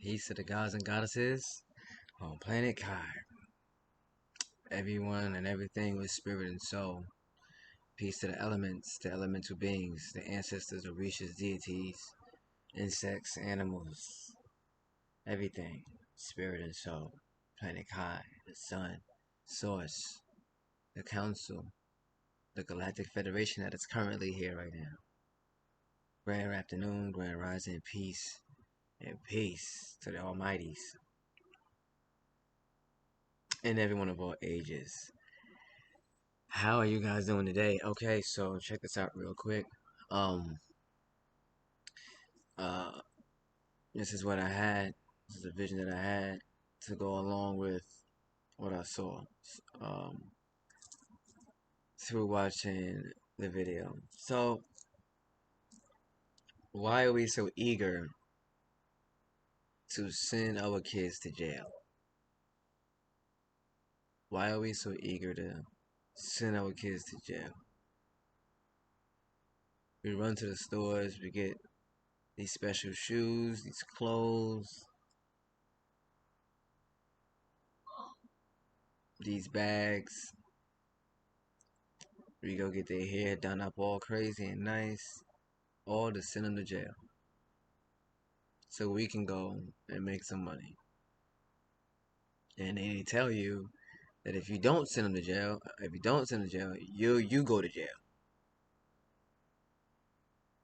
Peace to the gods and goddesses on planet Kai. Everyone and everything with spirit and soul. Peace to the elements, the elemental beings, the ancestors, orishas, deities, insects, animals, everything. Spirit and soul. Planet Kai, the sun, source, the council, the galactic federation that is currently here right now. Grand afternoon, grand rising, peace, and peace to the almighties and everyone of all ages. How are you guys doing today? Okay, so check this out real quick. Um, uh, this is what I had. This is a vision that I had to go along with what I saw. Um, through watching the video. So, why are we so eager to send our kids to jail? Why are we so eager to send our kids to jail? We run to the stores, we get these special shoes, these clothes, these bags. We go get their hair done up all crazy and nice, all to send them to jail. So we can go and make some money. And they tell you that if you don't send them to jail, you go to jail.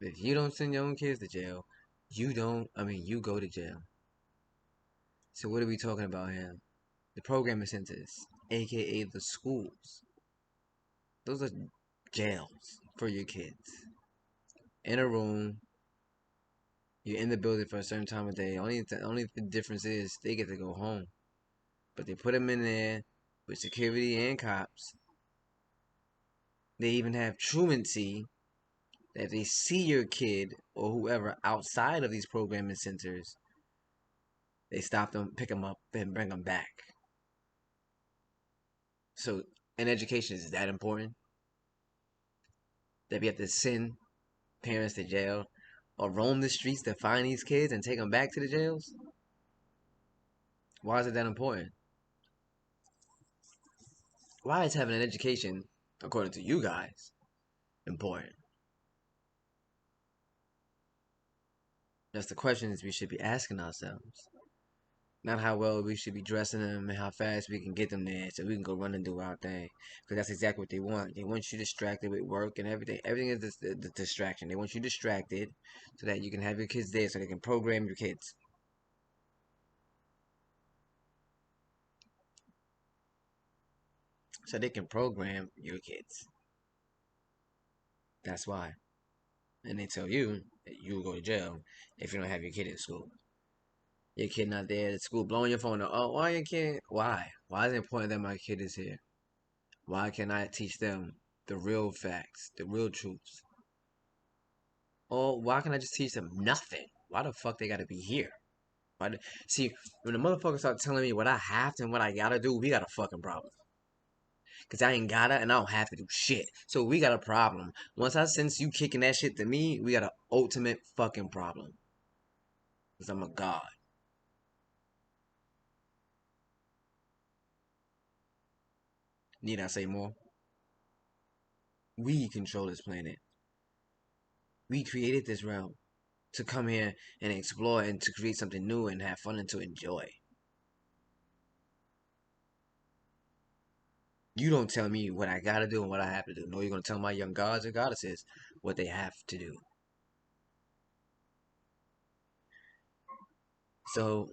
If you don't send your own kids to jail, you go to jail. So what are we talking about here? The programming centers, A.K.A. the schools. Those are jails for your kids. In a room, you're in the building for a certain time of day. Only the difference is they get to go home. But they put them in there with security and cops. They even have truancy that if they see your kid or whoever outside of these programming centers, they stop them, pick them up, and bring them back. So, an education is that important that we have to send parents to jail or roam the streets to find these kids and take them back to the jails? Why is it that important? Why is having an education, according to you guys, important? That's the questions we should be asking ourselves. Not how well we should be dressing them and how fast we can get them there so we can go run and do our thing. Because that's exactly what they want. They want you distracted with work and everything. Everything is the distraction. They want you distracted so that you can have your kids there so they can program your kids. So they can program your kids. That's why. And they tell you that you will go to jail if you don't have your kid in school. Your kid not there at school, blowing your phone up. Oh, why your kid? Why? Why is it important that my kid is here? Why can't I teach them the real facts, the real truths? Or why can't I just teach them nothing? Why the fuck they gotta be here? See, when the motherfuckers start telling me what I have to and what I gotta do, we got a fucking problem. Cause I ain't gotta and I don't have to do shit. So we got a problem. Once I sense you kicking that shit to me, we got an ultimate fucking problem. Cause I'm a god. Need I say more? We control this planet. We created this realm to come here and explore and to create something new and have fun and to enjoy. You don't tell me what I gotta do and what I have to do. No, you're gonna tell my young gods and goddesses what they have to do. So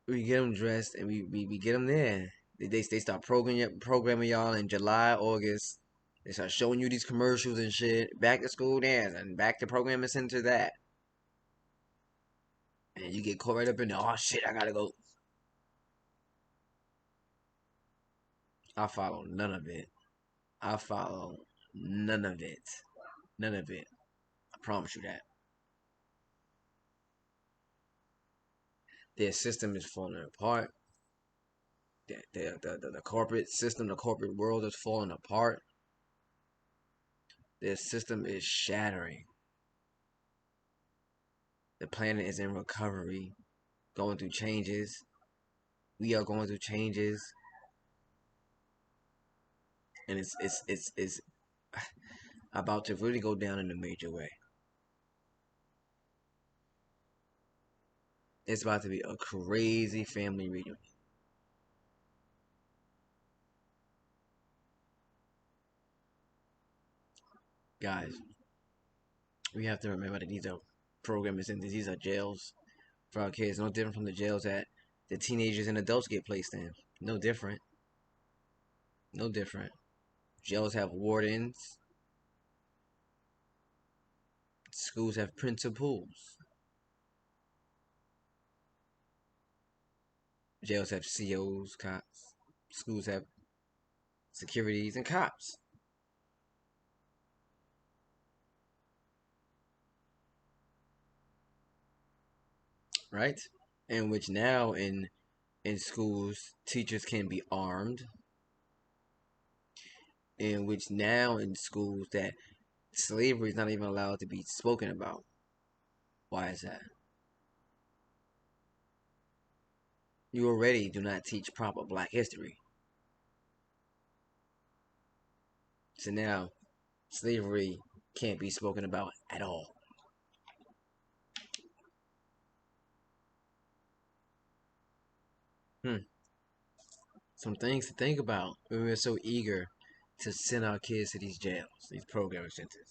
we get them dressed and we get them there. They start programming y'all in July, August. They start showing you these commercials and shit. Back to school dance and back to programming center that. And you get caught right up in there. Oh shit, I gotta go. I follow none of it. I follow none of it. None of it. I promise you that. Their system is falling apart. The corporate system, the corporate world is falling apart. Their system is shattering. The planet is in recovery. going through changes. We are going through changes, and it's about to really go down in a major way. It's about to be a crazy family reunion, guys. We have to remember that these are programming centers. These are jails for our kids. No different from the jails that the teenagers and adults get placed in. No different. No different. Jails have wardens. Schools have principals. Jails have COs, cops. Schools have securities and cops, right? In which now in schools teachers can be armed. In which now in schools that slavery is not even allowed to be spoken about. Why is that? You already do not teach proper black history. So now slavery can't be spoken about at all. Hmm. Some things to think about when we're so eager to send our kids to these jails, these programming centers.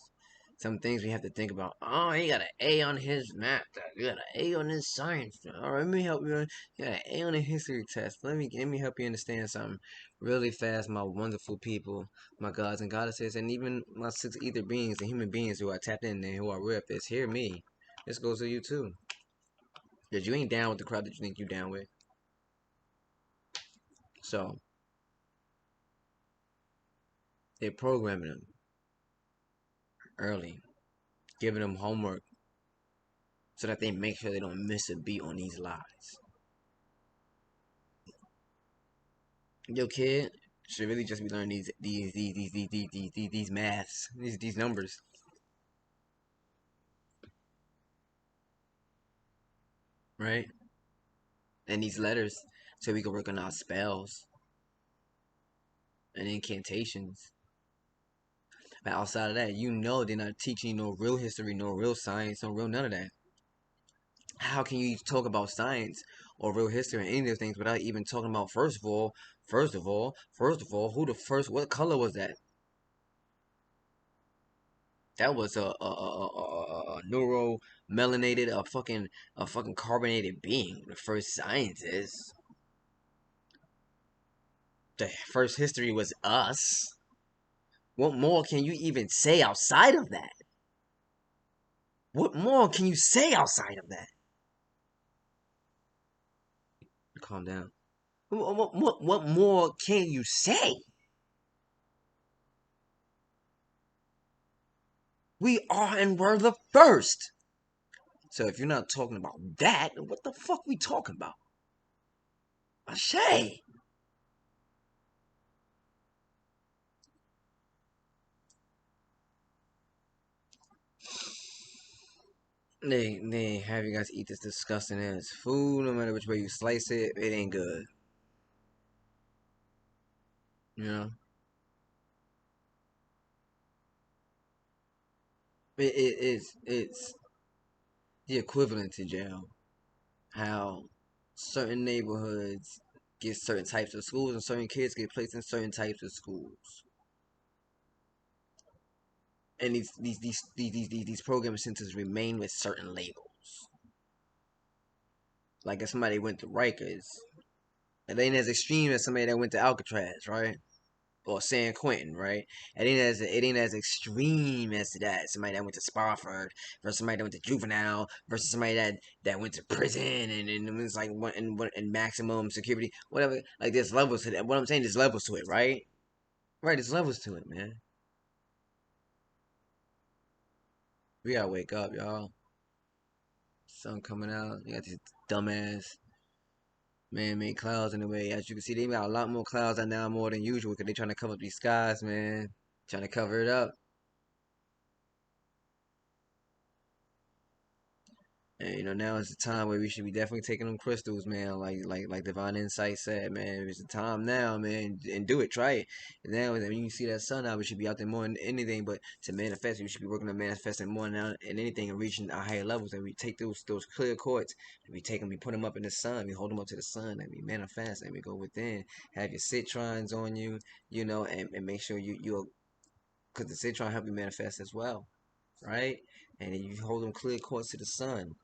Some things we have to think about. Oh, he got an A on his math test. You got an A on his science test. All right, let me help you. You got an A on a history test. Let me help you understand something really fast, my wonderful people, my gods and goddesses, and even my six ether beings and human beings who are tapped in and who are with this. Hear me. This goes to you too. Because you ain't down with the crowd that you think you down with. So they're programming them early, giving them homework so that they make sure they don't miss a beat on these lies. Your kid should really just be learning these maths, these numbers, right? And these letters, so we can work on our spells and incantations. But outside of that, you know they're not teaching you no real history, no real science, no real none of that. How can you talk about science or real history and any of those things without even talking about first of all, who the first? What color was that? That was a neuro melanated, a fucking carbonated being. The first scientist. The first history was us. What more can you even say outside of that? What more can you say outside of that? Calm down. What more can you say? We are and were the first. So if you're not talking about that, what the fuck we talking about? Ashay. They have you guys eat this disgusting ass food. No matter which way you slice it, it ain't good. You know, it's the equivalent to jail. How certain neighborhoods get certain types of schools, and certain kids get placed in certain types of schools. And these program centers remain with certain labels. Like if somebody went to Rikers, it ain't as extreme as somebody that went to Alcatraz, right? Or San Quentin, right? It ain't as extreme as that. Somebody that went to Spofford versus somebody that went to juvenile versus somebody that went to prison and it was like and maximum security, whatever. Like there's levels to that. What I'm saying, there's levels to it, right? Right, there's levels to it, man. We gotta wake up, y'all. Sun coming out. You got these dumbass man-made clouds in the way. As you can see, they got a lot more clouds out now more than usual because they trying to cover up these skies, man. Trying to cover it up. And now is the time where we should be definitely taking them crystals, man. Like Divine Insight said, man. It's the time now, man, and do it. Try it. And now, when you see that sun out, we should be out there more than anything. But to manifest, we should be working on manifesting more now than anything and reaching our higher levels. And we take those clear quartz, and we take them, we put them up in the sun, we hold them up to the sun, and we manifest, and we go within. Have your citrons on you, and make sure you, because the citron help you manifest as well, right? And then you hold them clear quartz to the sun.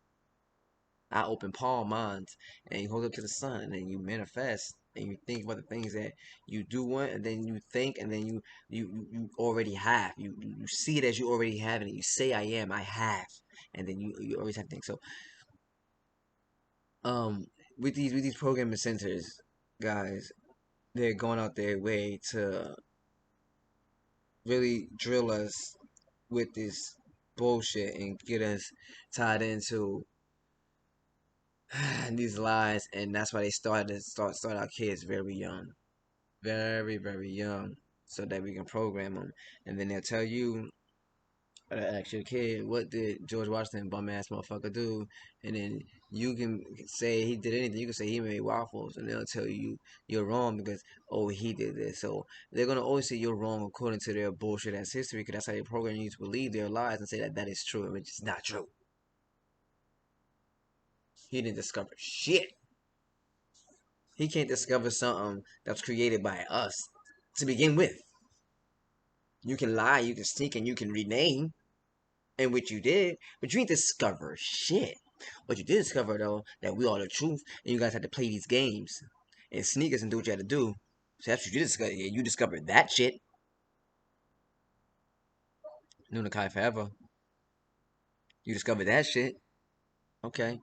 I open palm minds, and you hold up to the sun, and then you manifest, and you think about the things that you do want, and then you think, and then you already have. You see it as you already have, and you say, "I am, I have," and then you always have things. So with these programming centers, guys, they're going out their way to really drill us with this bullshit and get us tied into these lies, and that's why they start our kids very young, very very young, so that we can program them, and then they'll tell you, ask your kid, what did George Washington bum ass motherfucker do, and then you can say he did anything. You can say he made waffles, and they'll tell you you're wrong because oh he did this. So they're gonna always say you're wrong according to their bullshit ass history, because that's how they program you to believe their lies and say that that is true, which is not true. He didn't discover shit. He can't discover something that's created by us to begin with. You can lie, you can sneak, and you can rename, and what you did, but you ain't discover shit. What you did discover though, that we are the truth, and you guys had to play these games and sneakers and do what you had to do. So that's what you discovered. Yeah, you discovered that shit. Nunakai forever. You discovered that shit. Okay.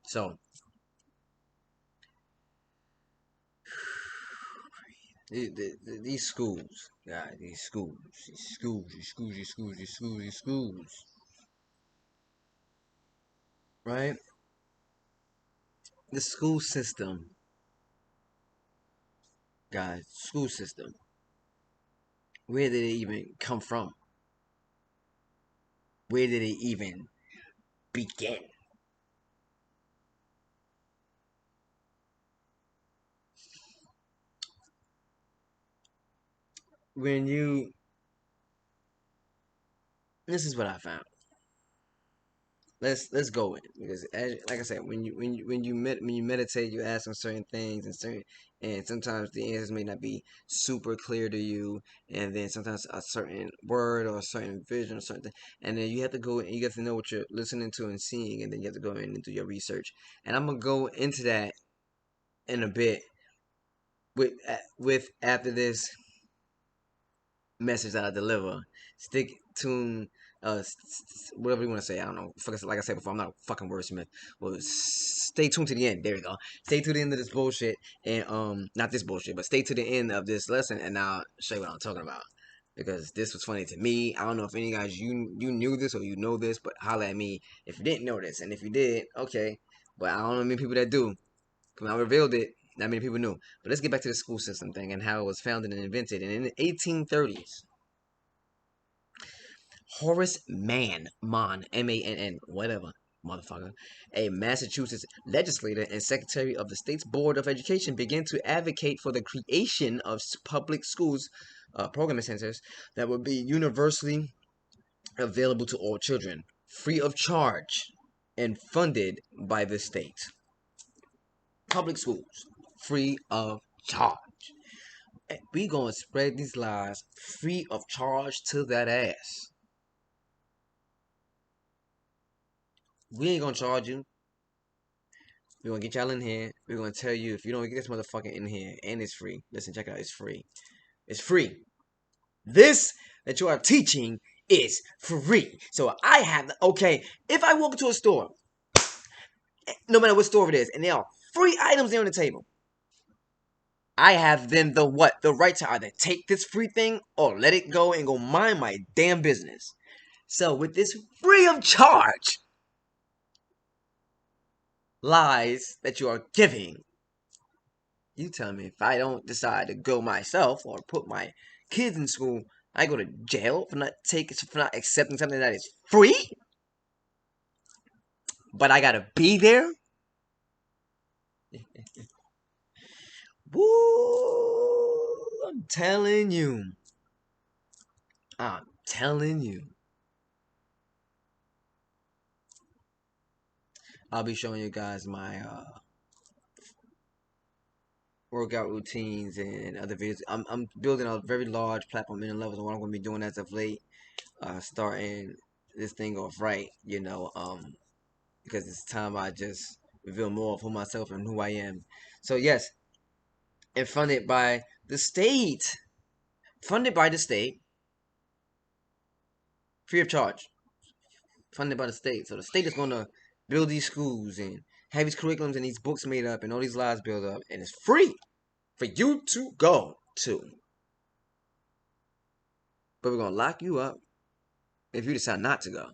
So these schools, guys, these schools, right? The school system, guys, school system. Where did it even come from? Where did it even begin? When you, this is what I found. Let's go in, because like I said, when you meditate, you ask on certain things, and sometimes the answers may not be super clear to you, and then sometimes a certain word or a certain vision or something, and then you have to go and you have to know what you're listening to and seeing, and then you have to go in and do your research. And I'm gonna go into that in a bit with after this message that I deliver. Stick tuned, whatever you want to say. I don't know. Like I said before, I'm not a fucking wordsmith. Well, stay tuned to the end. There we go. Stay to the end of this bullshit, and not this bullshit, but stay to the end of this lesson, and I'll show you what I'm talking about. Because this was funny to me. I don't know if any guys you knew this or you know this, but holla at me if you didn't know this, and if you did, okay. But I don't know many people that do. When I revealed it, not many people knew. But let's get back to the school system thing and how it was founded and invented. And in the 1830s, Horace M-A-N-N, whatever, motherfucker, a Massachusetts legislator and secretary of the state's Board of Education, began to advocate for the creation of public schools, programming centers that would be universally available to all children, free of charge, and funded by the state. Public schools, free of charge. And we gonna spread these lies free of charge to that ass. We ain't gonna charge you. We're gonna get y'all in here. We're gonna tell you if you don't get this motherfucker in here and it's free. Listen, check it out. It's free. It's free. This that you are teaching is free. So I have, okay, if I walk into a store, no matter what store it is, and there are free items there on the table, I have then the what? The right to either take this free thing or let it go and go mind my damn business. So with this free of charge lies that you are giving, you tell me if I don't decide to go myself or put my kids in school, I go to jail for not accepting something that is free? but I gotta be there. Woo! I'm telling you. I'm telling you. I'll be showing you guys my workout routines and other videos. I'm building a very large platform in levels of what I'm gonna be doing as of late. Starting this thing off right, because it's time I just reveal more of who myself and who I am. So yes, and funded by the state. Funded by the state, free of charge. Funded by the state. So the state is gonna build these schools and have these curriculums and these books made up and all these lives built up, and it's free for you to go to. But we're gonna lock you up if you decide not to go.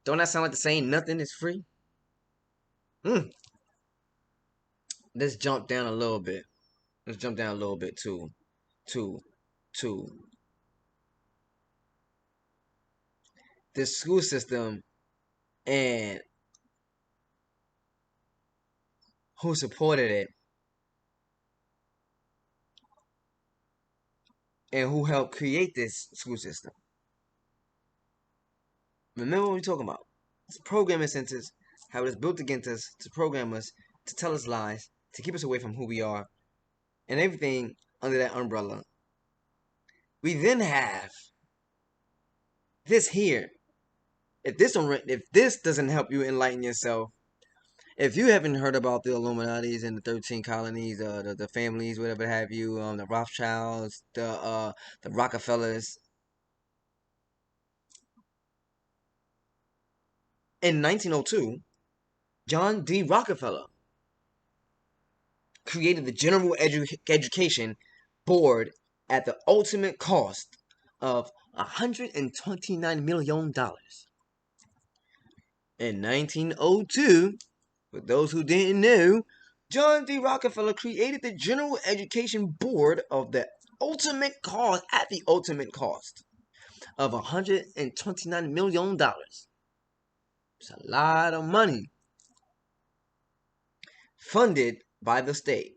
Don't that sound like the same nothing is free? Hmm. Let's jump down a little bit. Let's jump down a little bit to to the school system and who supported it and who helped create this school system. Remember what we're talking about. It's programming centers, how it is built against us to program us, to tell us lies, to keep us away from who we are, and everything under that umbrella. We then have this here. If this doesn't help you enlighten yourself, if you haven't heard about the Illuminati's and the 13 colonies, the families, whatever have you, the Rothschilds, the Rockefellers, in 1902, John D. Rockefeller created the General Education Board at the ultimate cost of $129 million. In 1902, for those who didn't know, John D. Rockefeller created the General Education Board of the ultimate cost at the ultimate cost of $129 million. It's a lot of money funded by the state.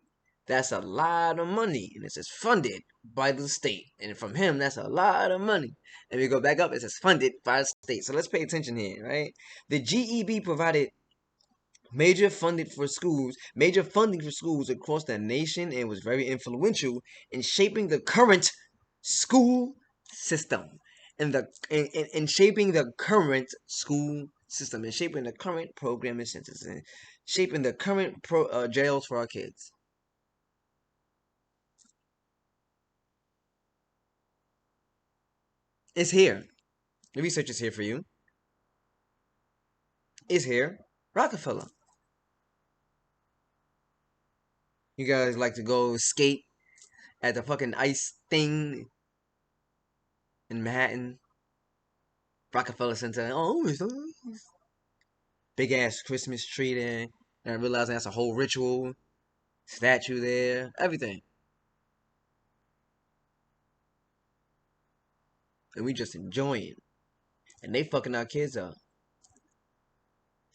That's a lot of money. And it says funded by the state. And from him, that's a lot of money. And we go back up, it says funded by the state. So let's pay attention here, right? The GEB provided major funding for schools across the nation and was very influential in shaping the current school system. In shaping the current school system and shaping the current programming centers and shaping the current jails for our kids. It's here. The research is here for you. It's here. Rockefeller. You guys like to go skate at the fucking ice thing in Manhattan, Rockefeller Center. Oh, it's nice. Big ass Christmas tree there. And I realized that's a whole ritual. Statue there. Everything. And we just enjoying. And they fucking our kids up.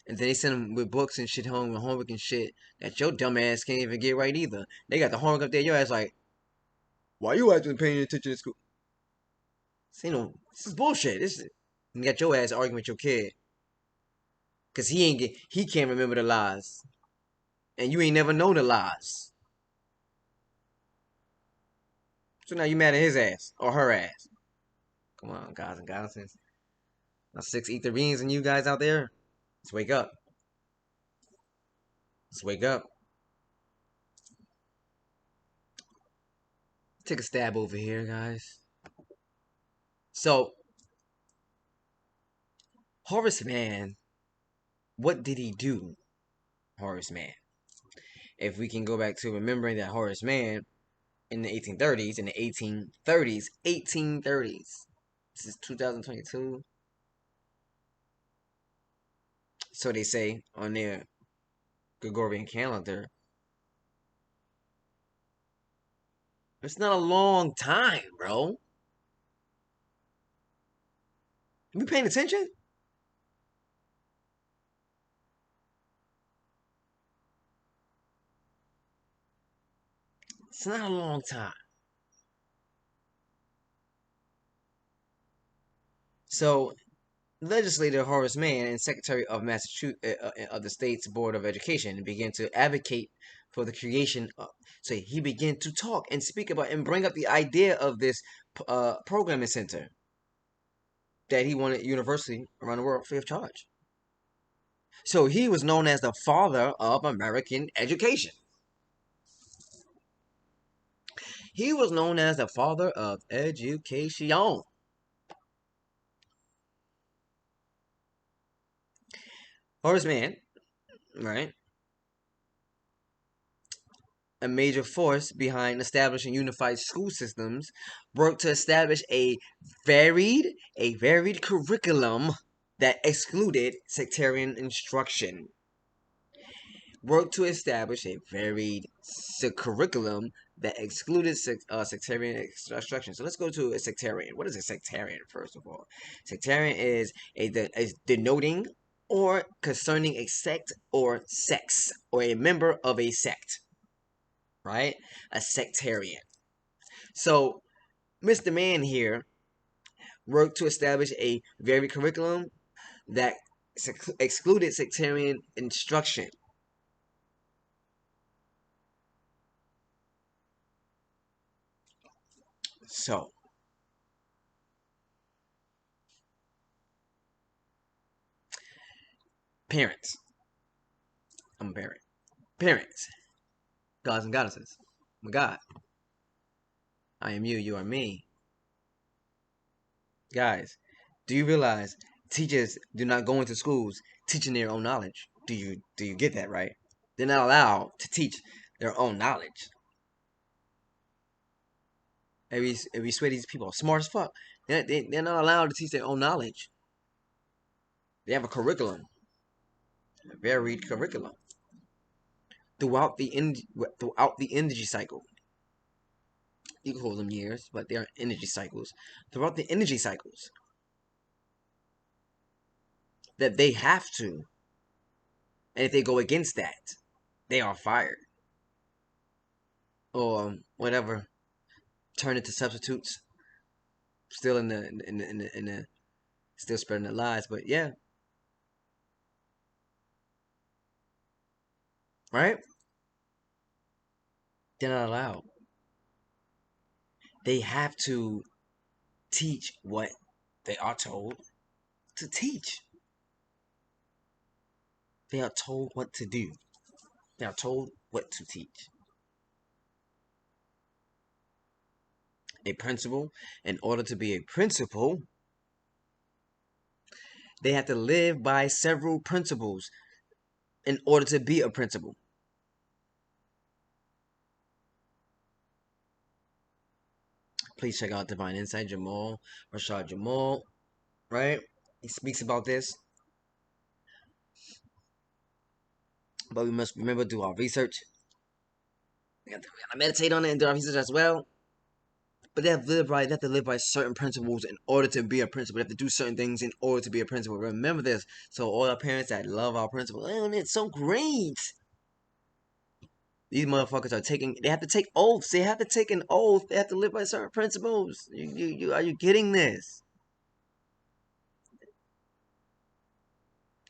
And then they send them with books and shit home and homework and shit that your dumb ass can't even get right either. They got the homework up there. Your ass like, why you actually paying attention to school? This is bullshit. You got your ass arguing with your kid. Cause he can't remember the lies. And you ain't never known the lies. So now you mad at his ass or her ass. Come on, guys and goddesses. Now 6 ether beings and you guys out there. Let's wake up. Let's wake up. Take a stab over here, guys. So, Horace Mann, what did he do? Horace Mann. If we can go back to remembering that Horace Mann in the 1830s, this is 2022. So they say on their Gregorian calendar. It's not a long time, bro. You paying attention? It's not a long time. So, legislator Horace Mann and Secretary of Massachusetts of the state's Board of Education began to advocate for the creation of. So he began to talk and speak about and bring up the idea of this programming center that he wanted university around the world free of charge. So he was known as the father of American education. He was known as the father of education. Horace Mann, right? A major force behind establishing unified school systems, worked to establish a varied curriculum that excluded sectarian instruction. Worked to establish a varied curriculum that excluded sectarian instruction. So let's go to a sectarian. What is a sectarian, first of all? Sectarian is denoting or concerning a sect or sex or a member of a sect, right? A sectarian. So Mr. Mann here worked to establish a varied curriculum that excluded sectarian instruction. So, parents, I'm a parent. Parents, gods and goddesses, I'm a god. I am you, you are me. Guys, do you realize teachers do not go into schools teaching their own knowledge? Do you get that, right? They're not allowed to teach their own knowledge. And we swear these people are smart as fuck. They're not allowed to teach their own knowledge. They have a curriculum, a varied curriculum throughout the energy cycle. You can call them years, but they are energy cycles. Throughout the energy cycles, that they have to, and if they go against that, they are fired or whatever, turn into substitutes. Still in the still spreading the lies, but yeah, right? They're not allowed. They have to teach what they are told to teach. They are told what to do. They are told what to teach. A principal, in order to be a principal, they have to live by several principles in order to be a principal. Please check out Divine Insight, Rashad Jamal, right? He speaks about this. But we must remember to do our research. We gotta meditate on it and do our research as well. But they have to live by certain principles in order to be a principal. They have to do certain things in order to be a principal. Remember this. So all our parents that love our principal, oh, it's so great. These motherfuckers are taking. They have to take oaths. They have to take an oath. They have to live by certain principles. Are you getting this?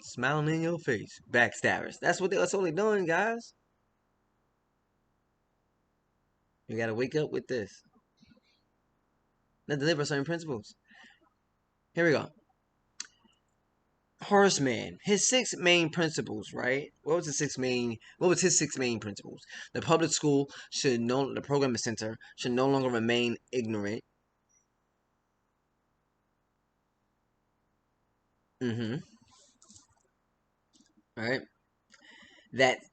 Smiling in your face, backstabbers. That's all they're doing, guys. You gotta wake up with this. They deliver certain principles. Here we go. Horace Mann, his six main principles, right? What was his six main principles? The public school the programming center should no longer remain ignorant. Mm-hmm. Right?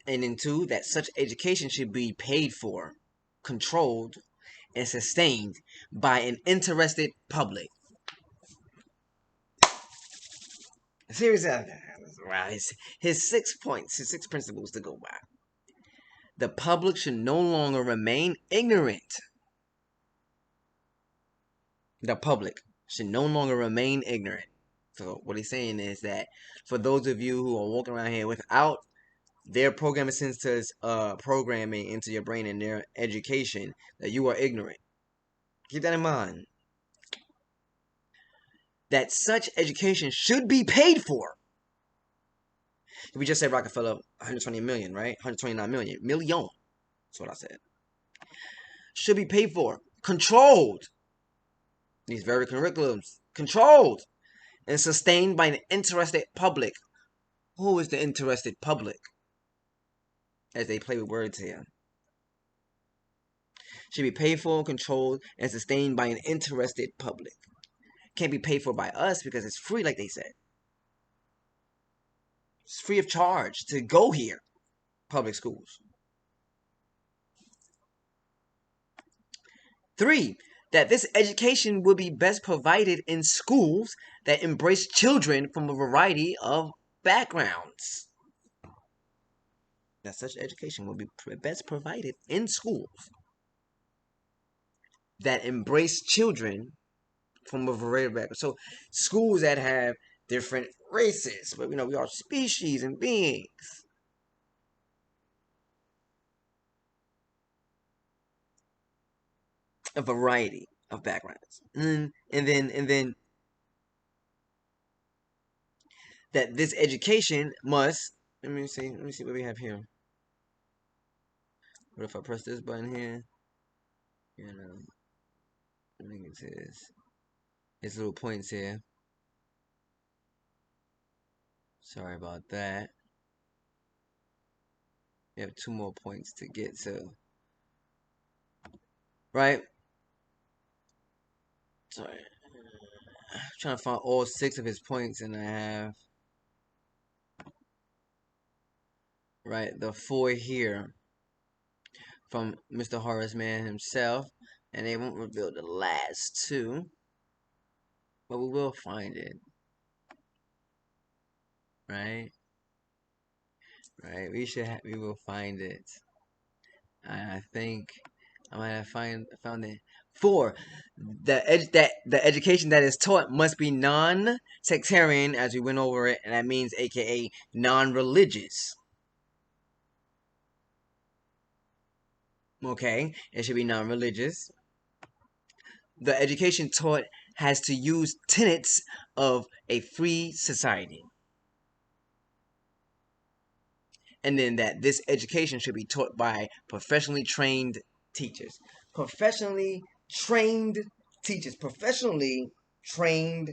And then two, that such education should be paid for, controlled, and sustained by an interested public. Seriously, wow, his 6 points, his six principles to go by. The public should no longer remain ignorant. The public should no longer remain ignorant. So what he's saying is that for those of you who are walking around here without their programming sensors programming into your brain and their education, that you are ignorant. Keep that in mind. That such education should be paid for. We just said Rockefeller 120 million, right? 129 million. Million. That's what I said. Should be paid for. Controlled. These very curriculums. Controlled. And sustained by an interested public. Who is the interested public? As they play with words here. Should be paid for, controlled, and sustained by an interested public. Can't be paid for by us because it's free, like they said. It's free of charge to go here. Public schools. 3, that this education will be best provided in schools that embrace children from a variety of backgrounds. That such education will be best provided in schools that embrace children from a variety of backgrounds. So schools that have different races, but we are species and beings. A variety of backgrounds. And then that this education must, let me see what we have here. What if I press this button here? I think it says his little points here. Sorry about that. We have 2 more points to get to. Right? Sorry. I'm trying to find all 6 of his points, and I have, right, the 4 here from Mr. Horace Mann himself, and they won't reveal the last 2, but we will find it. Right? Right? We will find it. I think I might have found it. 4, that the education that is taught must be non-sectarian, as we went over it, and that means AKA non-religious. Okay, it should be non-religious. The education taught has to use tenets of a free society. And then that this education should be taught by professionally trained teachers. Professionally trained teachers. Professionally trained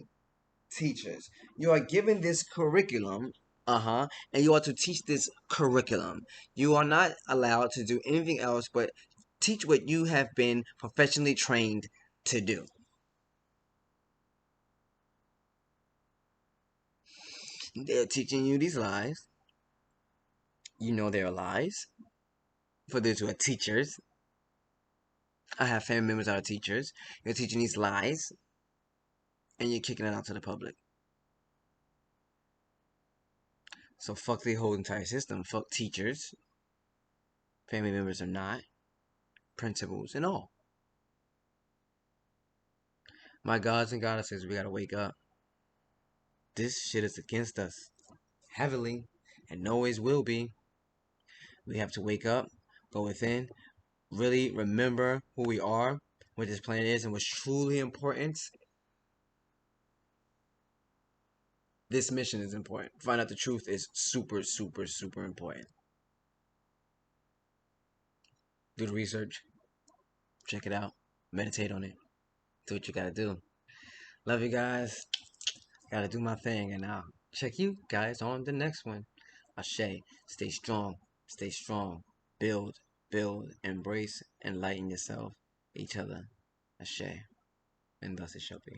teachers. You are given this curriculum, and you are to teach this curriculum. You are not allowed to do anything else but teach what you have been professionally trained to do. They're teaching you these lies. You know they're lies. For those who are teachers, I have family members that are teachers. You're teaching these lies, and you're kicking it out to the public. So fuck the whole entire system. Fuck teachers, family members or not, principals and all. My gods and goddesses, we gotta wake up. This shit is against us heavily, and always will be. We have to wake up, go within, really remember who we are, what this planet is, and what's truly important. This mission is important. Find out the truth is super, super, super important. Do the research, check it out, meditate on it, do what you gotta do. Love you guys. Gotta do my thing, and I'll check you guys on the next one. Ashe, stay strong, stay strong. Build, build, embrace, enlighten yourself, each other. Ashe, and thus it shall be.